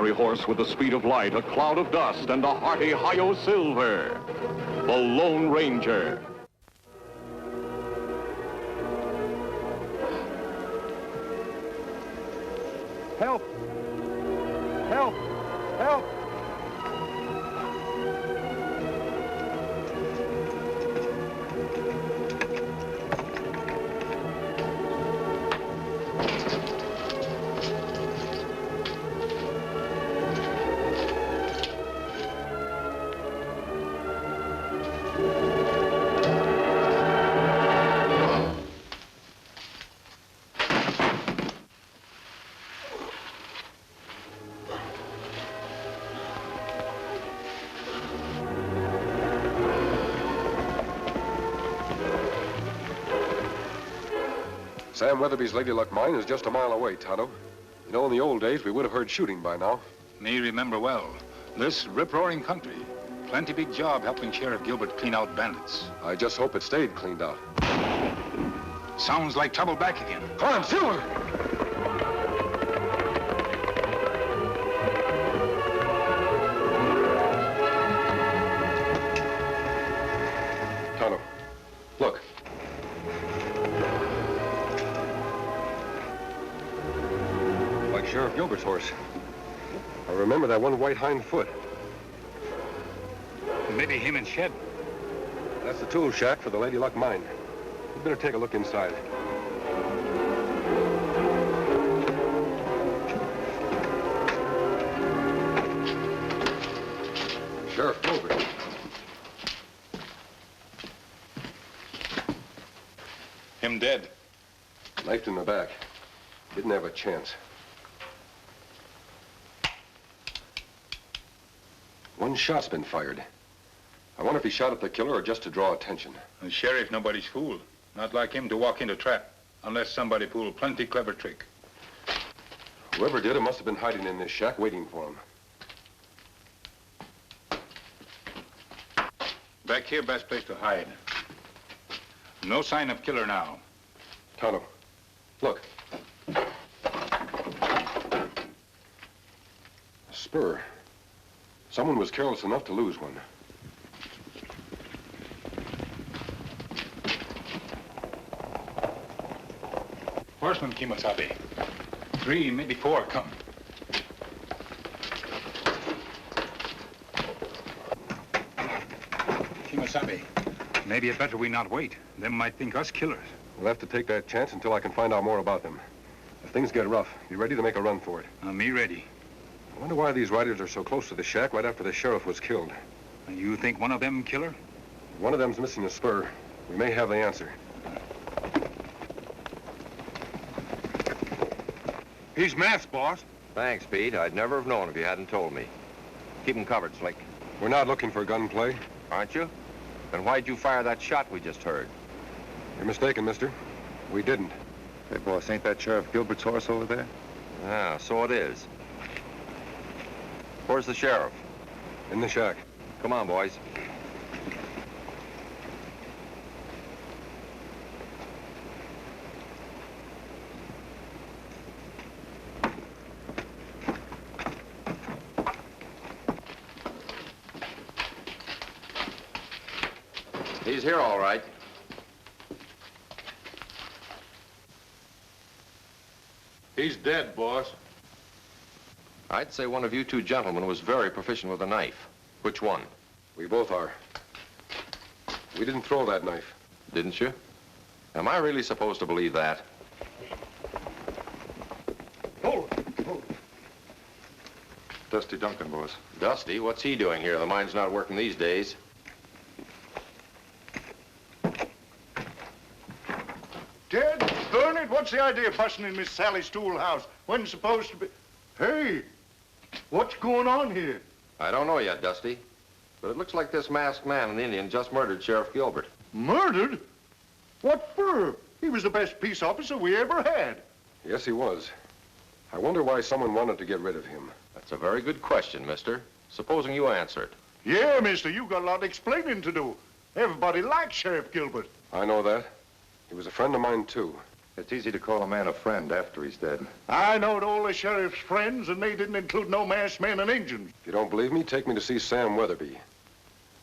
fiery horse with the speed of light, a cloud of dust, and a hearty hi-yo silver. The Lone Ranger. Help! Help! Help! Sam Weatherby's Lady Luck mine is just a mile away, Tonto. You know, in the old days, we would have heard shooting by now. Me remember well. This rip-roaring country. Plenty big job helping Sheriff Gilbert clean out bandits. I just hope it stayed cleaned out. Sounds like trouble back again. Come on, Silver! Tonto, look. Like Sheriff Gilbert's horse. I remember that one white hind foot. Maybe him and Shed. That's the tool shack for the Lady Luck mine. You better take a look inside. Sheriff Gilbert. Him dead. Knifed in the back. Didn't have a chance. One shot's been fired. I wonder if he shot at the killer or just to draw attention. The sheriff, nobody's fool. Not like him to walk into trap, unless somebody pulled plenty clever trick. Whoever did it must have been hiding in this shack waiting for him. Back here, best place to hide. No sign of killer now. Tonto, look. A spur. Someone was careless enough to lose one. Horseman, Kemo Sabe. 3, maybe 4 come. Kemo Sabe, maybe it better we not wait. Them might think us killers. We'll have to take that chance until I can find out more about them. If things get rough, be ready to make a run for it. Me ready. I wonder why these riders are so close to the shack right after the sheriff was killed. You think one of them killer? One of them's missing a spur. We may have the answer. He's masked, boss. Thanks, Pete. I'd never have known if you hadn't told me. Keep him covered, Slick. We're not looking for gunplay. Aren't you? Then why'd you fire that shot we just heard? You're mistaken, mister. We didn't. Hey, boss, ain't that Sheriff Gilbert's horse over there? Yeah, so it is. Where's the sheriff? In the shack. Come on, boys. He's here, all right. He's dead, boss. I'd say one of you two gentlemen was very proficient with a knife. Which one? We both are. We didn't throw that knife. Didn't you? Am I really supposed to believe that? Hold it. Dusty Duncan, boss. Dusty, what's he doing here? The mine's not working these days. Dead? Burn it? What's the idea of busting in Miss Sally's tool house when it's supposed to be... Hey, what's going on here? I don't know yet, Dusty. But it looks like this masked man and Indian just murdered Sheriff Gilbert. Murdered? What for? He was the best peace officer we ever had. Yes, he was. I wonder why someone wanted to get rid of him. That's a very good question, mister. Supposing you answer it. Yeah, mister, you've got a lot of explaining to do. Everybody likes Sheriff Gilbert. I know that. He was a friend of mine, too. It's easy to call a man a friend after he's dead. I knowed all the sheriff's friends, and they didn't include no masked men and Injuns. If you don't believe me, take me to see Sam Weatherby.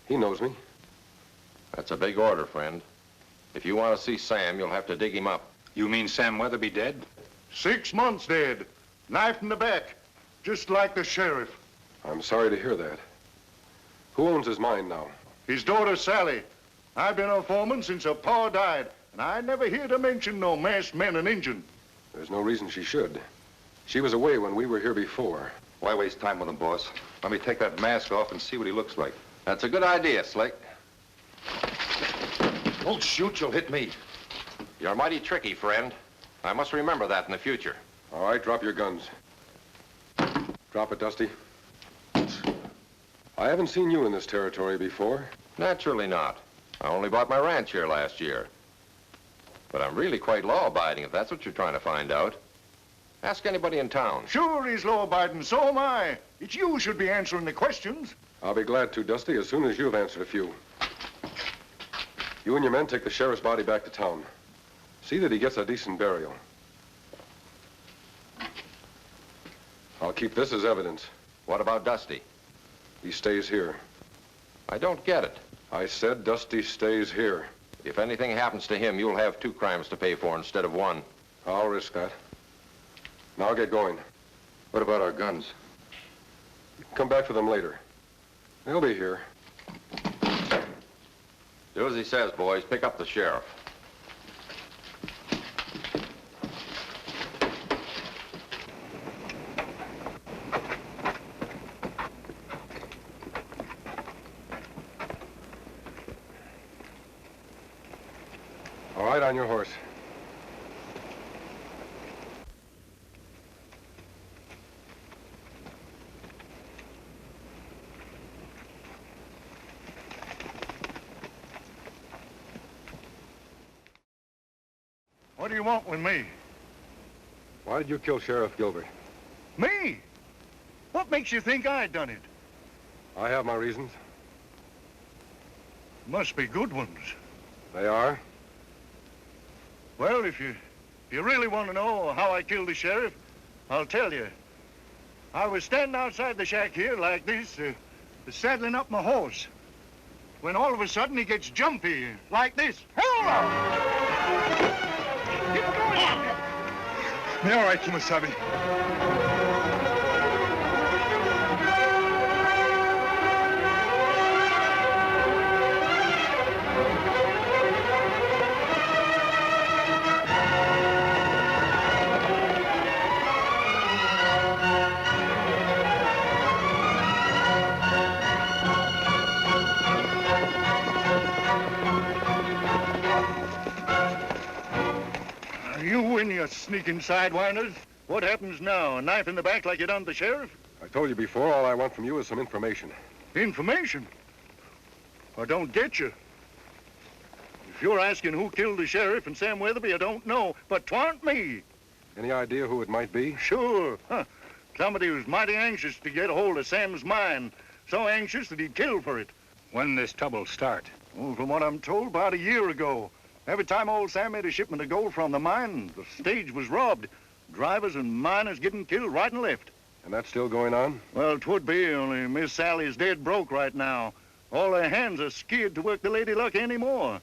He knows me. That's a big order, friend. If you want to see Sam, you'll have to dig him up. You mean Sam Weatherby dead? 6 months dead. Knife in the back. Just like the sheriff. I'm sorry to hear that. Who owns his mine now? His daughter, Sally. I've been her foreman since her pa died, and I never heard her mention no masked men and Injun. There's no reason she should. She was away when we were here before. Why waste time with him, boss? Let me take that mask off and see what he looks like. That's a good idea, Slick. Don't shoot, you'll hit me. You're mighty tricky, friend. I must remember that in the future. All right, drop your guns. Drop it, Dusty. I haven't seen you in this territory before. Naturally not. I only bought my ranch here last year. But I'm really quite law-abiding, if that's what you're trying to find out. Ask anybody in town. Sure, he's law-abiding, so am I. It's you who should be answering the questions. I'll be glad to, Dusty, as soon as you've answered a few. You and your men take the sheriff's body back to town. See that he gets a decent burial. I'll keep this as evidence. What about Dusty? He stays here. I don't get it. I said Dusty stays here. If anything happens to him, you'll have 2 crimes to pay for instead of 1. I'll risk that. Now get going. What about our guns? Come back for them later. They'll be here. Do as he says, boys. Pick up the sheriff. All right, on your horse. What do you want with me? Why did you kill Sheriff Gilbert? Me? What makes you think I done it? I have my reasons. Must be good ones. They are? Well, if you really want to know how I killed the sheriff, I'll tell you. I was standing outside the shack here like this, saddling up my horse, when all of a sudden he gets jumpy, like this. Hold on! Get going! Me all right, Kemo Sabe. You and your sneaking sidewinders. What happens now? A knife in the back like you done the sheriff? I told you before, all I want from you is some information. Information? I don't get you. If you're asking who killed the sheriff and Sam Weatherby, I don't know, but 'twan't me. Any idea who it might be? Sure. Somebody who's mighty anxious to get a hold of Sam's mine. So anxious that he'd kill for it. When this trouble start? Oh, from what I'm told, about a year ago. Every time old Sam made a shipment of gold from the mine, the stage was robbed. Drivers and miners getting killed right and left. And that's still going on? Well, 'twould be, only Miss Sally's dead broke right now. All her hands are scared to work the Lady Luck anymore.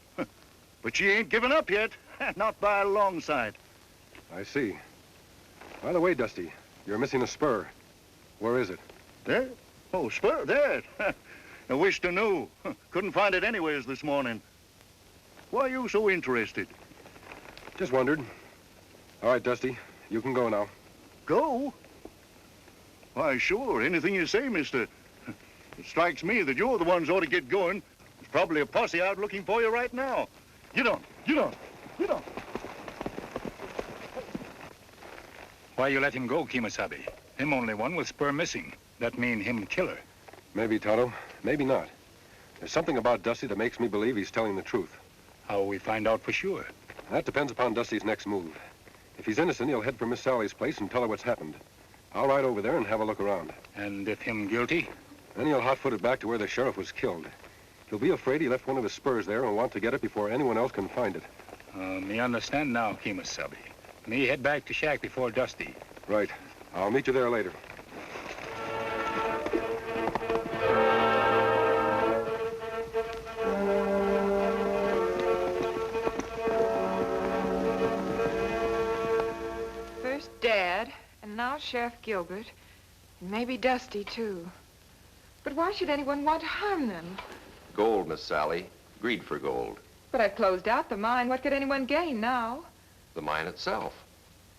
But she ain't given up yet. Not by a long sight. I see. By the way, Dusty, you're missing a spur. Where is it? There? Oh, spur, there. I wished I knew. Couldn't find it anywheres this morning. Why are you so interested? Just wondered. All right, Dusty, you can go now. Go? Why, sure, anything you say, mister. It strikes me that you're the ones ought to get going. There's probably a posse out looking for you right now. Get on, get on, get on. Why you let him go, Kemo Sabe? Him only one with spur missing. That mean him killer. Maybe, Tonto. Maybe not. There's something about Dusty that makes me believe he's telling the truth. How will we find out for sure? That depends upon Dusty's next move. If he's innocent, he'll head for Miss Sally's place and tell her what's happened. I'll ride over there and have a look around. And if him guilty? Then he'll hot-foot it back to where the sheriff was killed. He'll be afraid he left one of his spurs there and want to get it before anyone else can find it. Me understand now, Kemo Sabe. Me head back to shack before Dusty. Right. I'll meet you there later. First Dad, and now Sheriff Gilbert, and maybe Dusty, too. But why should anyone want to harm them? Gold, Miss Sally. Greed for gold. But I've closed out the mine. What could anyone gain now? The mine itself.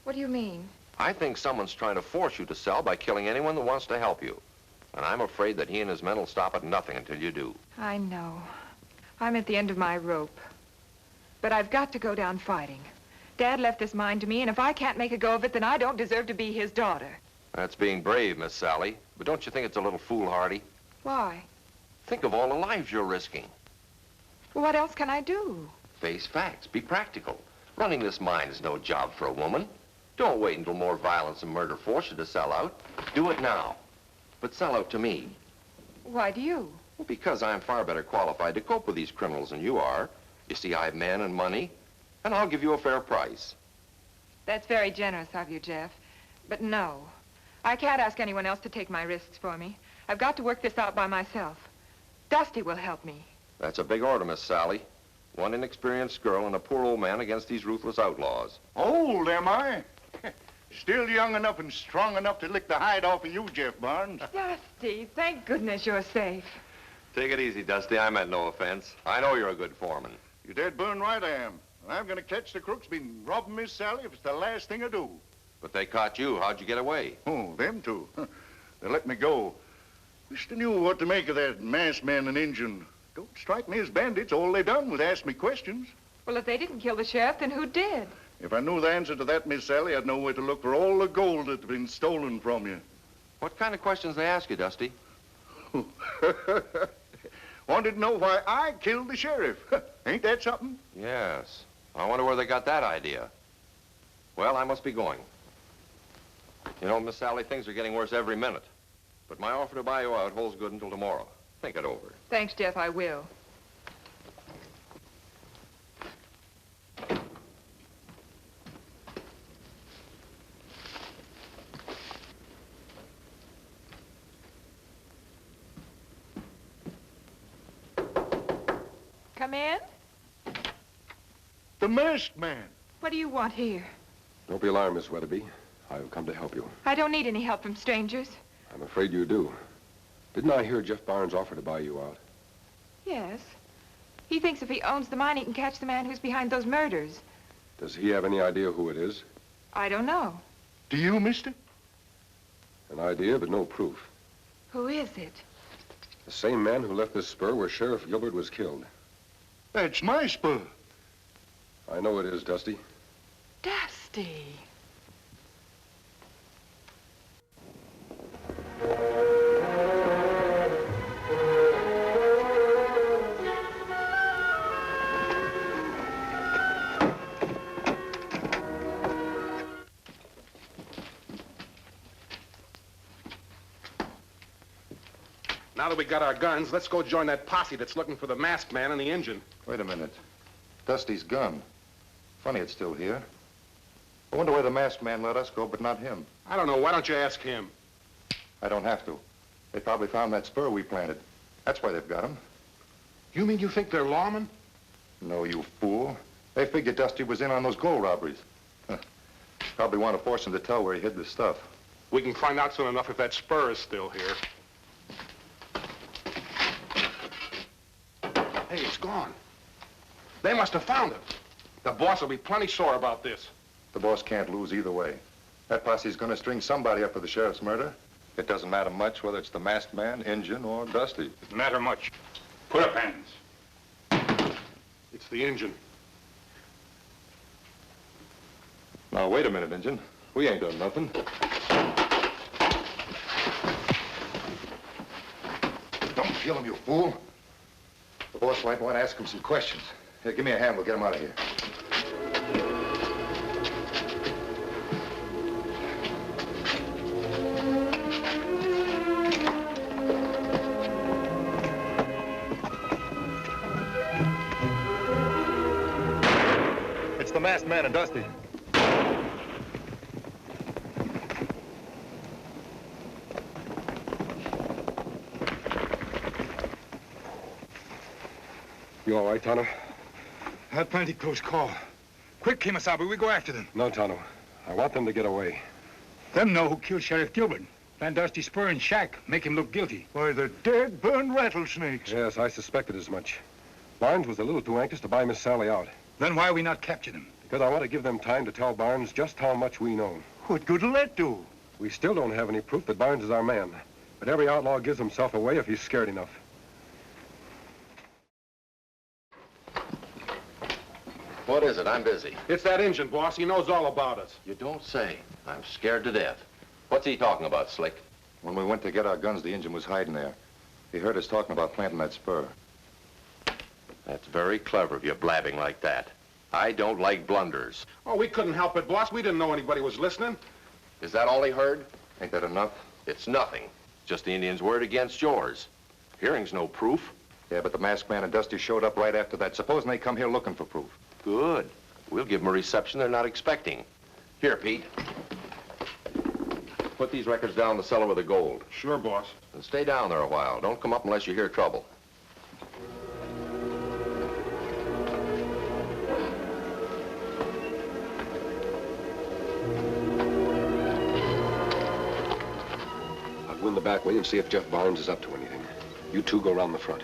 What do you mean? I think someone's trying to force you to sell by killing anyone that wants to help you. And I'm afraid that he and his men will stop at nothing until you do. I know. I'm at the end of my rope. But I've got to go down fighting. Dad left this mine to me, and if I can't make a go of it, then I don't deserve to be his daughter. That's being brave, Miss Sally. But don't you think it's a little foolhardy? Why? Think of all the lives you're risking. Well, what else can I do? Face facts. Be practical. Running this mine is no job for a woman. Don't wait until more violence and murder force you to sell out. Do it now. But sell out to me. Why do you? Well, because I'm far better qualified to cope with these criminals than you are. You see, I have men and money, and I'll give you a fair price. That's very generous of you, Jeff. But no, I can't ask anyone else to take my risks for me. I've got to work this out by myself. Dusty will help me. That's a big order, Miss Sally. One inexperienced girl and a poor old man against these ruthless outlaws. Old, am I? Still young enough and strong enough to lick the hide off of you, Jeff Barnes. Dusty, thank goodness you're safe. Take it easy, Dusty. I meant no offense. I know you're a good foreman. You're dead burn right I am. And I'm gonna catch the crooks been robbing Miss Sally if it's the last thing I do. But they caught you. How'd you get away? Oh, them two. They let me go. Wish they knew what to make of that masked man and Injun. Don't strike me as bandits. All they done was ask me questions. Well, if they didn't kill the sheriff, then who did? If I knew the answer to that, Miss Sally, I'd know where to look for all the gold that's been stolen from you. What kind of questions they ask you, Dusty? Wanted to know why I killed the sheriff. Ain't that something? Yes. I wonder where they got that idea. Well, I must be going. You know, Miss Sally, things are getting worse every minute. But my offer to buy you out holds good until tomorrow. Think it over. Thanks, Jeff, I will. Come in? The masked man. What do you want here? Don't be alarmed, Miss Weatherby. I have come to help you. I don't need any help from strangers. I'm afraid you do. Didn't I hear Jeff Barnes offer to buy you out? Yes. He thinks if he owns the mine, he can catch the man who's behind those murders. Does he have any idea who it is? I don't know. Do you, mister? An idea, but no proof. Who is it? The same man who left this spur where Sheriff Gilbert was killed. That's my spur. I know it is, Dusty. Dusty. Now that we got our guns, let's go join that posse that's looking for the masked man and the engine. Wait a minute. Dusty's gun. Funny it's still here. I wonder why the masked man let us go, but not him. I don't know. Why don't you ask him? I don't have to. They probably found that spur we planted. That's why they've got him. You mean you think they're lawmen? No, you fool. They figured Dusty was in on those gold robberies. Huh. Probably want to force him to tell where he hid the stuff. We can find out soon enough if that spur is still here. Hey, it's gone. They must have found it. The boss will be plenty sore about this. The boss can't lose either way. That posse's going to string somebody up for the sheriff's murder. It doesn't matter much whether it's the masked man, Injun, or Dusty. Doesn't matter much. Put up hands. It's the engine. Now, wait a minute, Injun. We ain't done nothing. Don't kill him, you fool. The boss might want to ask him some questions. Here, give me a hand. We'll get him out of here. the masked man and Dusty. You all right, Tonto? Had plenty close call. Quick, Kemo Sabe, we go after them. No, Tonto. I want them to get away. Them know who killed Sheriff Gilbert. Van Dusty spur and shack, make him look guilty. Why, the dead, burned rattlesnakes. Yes, I suspected as much. Barnes was a little too anxious to buy Miss Sally out. Then why we not capture them? Because I want to give them time to tell Barnes just how much we know. What good'll that do? We still don't have any proof that Barnes is our man. But every outlaw gives himself away if he's scared enough. What is it? I'm busy. It's that Injun, boss. He knows all about us. You don't say. I'm scared to death. What's he talking about, Slick? When we went to get our guns, the Injun was hiding there. He heard us talking about planting that spur. That's very clever of you blabbing like that. I don't like blunders. Oh, we couldn't help it, boss. We didn't know anybody was listening. Is that all he heard? Ain't that enough? It's nothing. Just the Indian's word against yours. Hearing's no proof. Yeah, but the masked man and Dusty showed up right after that. Supposing they come here looking for proof. Good. We'll give them a reception they're not expecting. Here, Pete. Put these records down in the cellar with the gold. Sure, boss. And stay down there a while. Don't come up unless you hear trouble. I'll go in the back way and see if Jeff Barnes is up to anything. You two go around the front.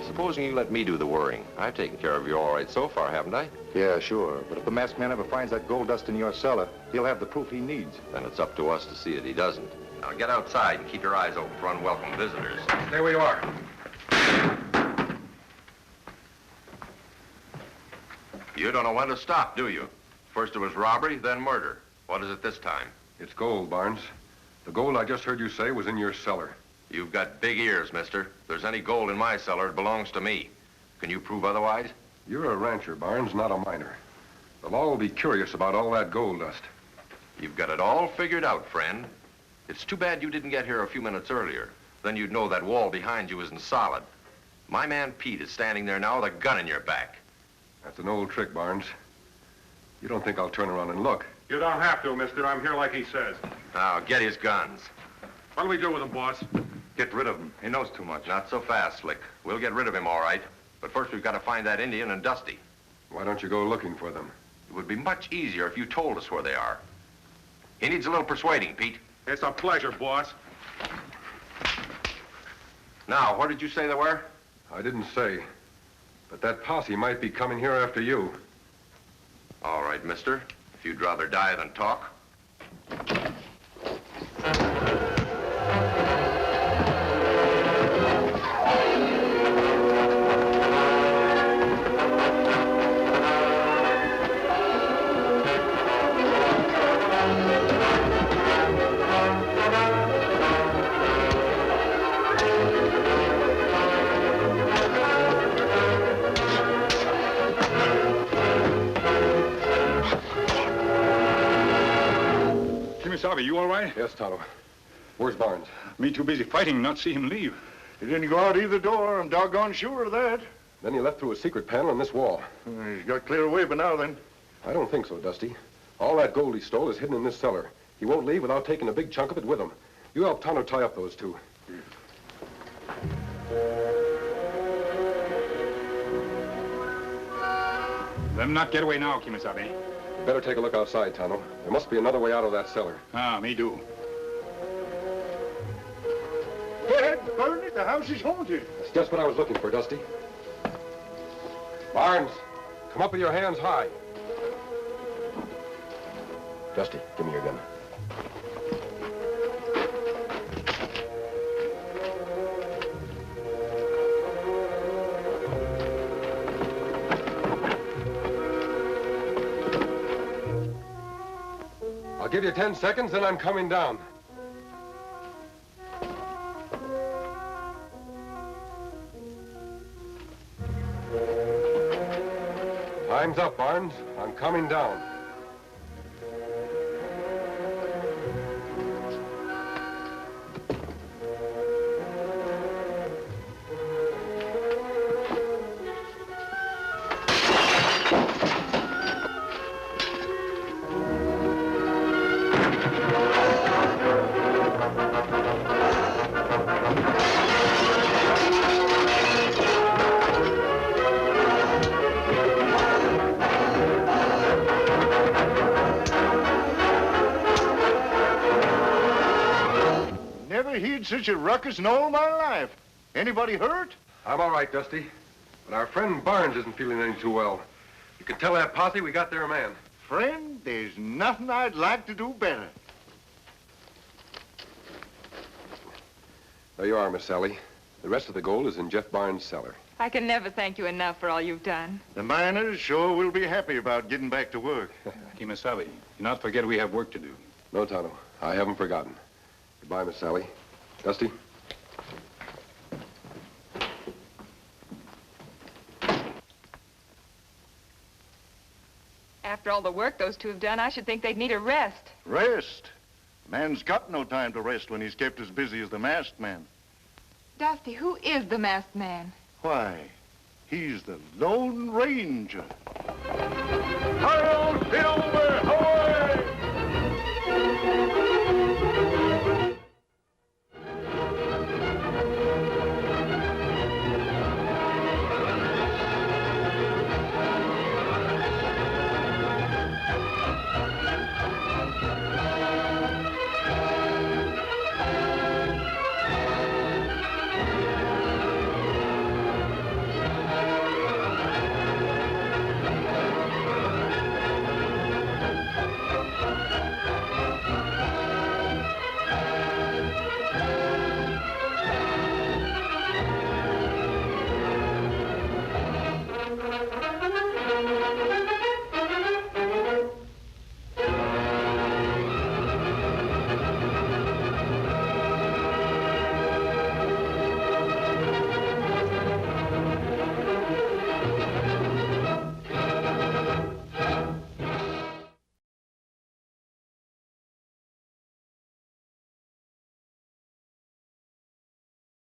Supposing you let me do the worrying. I've taken care of you all right so far, haven't I? Yeah, sure. But if the masked man ever finds that gold dust in your cellar, he'll have the proof he needs. Then it's up to us to see that he doesn't. Now get outside and keep your eyes open for unwelcome visitors. Stay where you are. You don't know when to stop, do you? First it was robbery, then murder. What is it this time? It's gold, Barnes. The gold I just heard you say was in your cellar. You've got big ears, mister. If there's any gold in my cellar, it belongs to me. Can you prove otherwise? You're a rancher, Barnes, not a miner. The law will be curious about all that gold dust. You've got it all figured out, friend. It's too bad you didn't get here a few minutes earlier. Then you'd know that wall behind you isn't solid. My man Pete is standing there now with a gun in your back. That's an old trick, Barnes. You don't think I'll turn around and look? You don't have to, mister. I'm here like he says. Now, get his guns. What'll we do with him, boss? Get rid of him. He knows too much. Not so fast, Slick. We'll get rid of him, all right. But first we've got to find that Indian and Dusty. Why don't you go looking for them? It would be much easier if you told us where they are. He needs a little persuading, Pete. It's a pleasure, boss. Now, where did you say they were? I didn't say. But that posse might be coming here after you. All right, mister. If you'd rather die than talk. Kemo Sabe, you all right? Yes, Tonto. Where's Barnes? Me too busy fighting, not see him leave. He didn't go out either door. I'm doggone sure of that. Then he left through a secret panel in this wall. He's got clear away by now, then. I don't think so, Dusty. All that gold he stole is hidden in this cellar. He won't leave without taking a big chunk of it with him. You help Tonto tie up those two. Let him not get away now, Kemo Sabe. You better take a look outside, Tonto. There must be another way out of that cellar. Ah, me do. Dad, burn it. The house is haunted. That's just what I was looking for, Dusty. Barnes, come up with your hands high. Dusty, give me your gun. I'll give you 10 seconds, then I'm coming down. Time's up, Barnes. I'm coming down. made such a ruckus in all my life. Anybody hurt? I'm all right, Dusty. But our friend Barnes isn't feeling any too well. You can tell that posse we got their man. Friend, there's nothing I'd like to do better. There you are, Miss Sally. The rest of the gold is in Jeff Barnes' cellar. I can never thank you enough for all you've done. The miners sure will be happy about getting back to work. Kemo Sabe, do not forget we have work to do. No, Tonto. I haven't forgotten. Goodbye, Miss Sally. Dusty? After all the work those two have done, I should think they'd need a rest. Rest? Man's got no time to rest when he's kept as busy as the masked man. Dusty, who is the masked man? Why, he's the Lone Ranger. Hi-yo, Silver!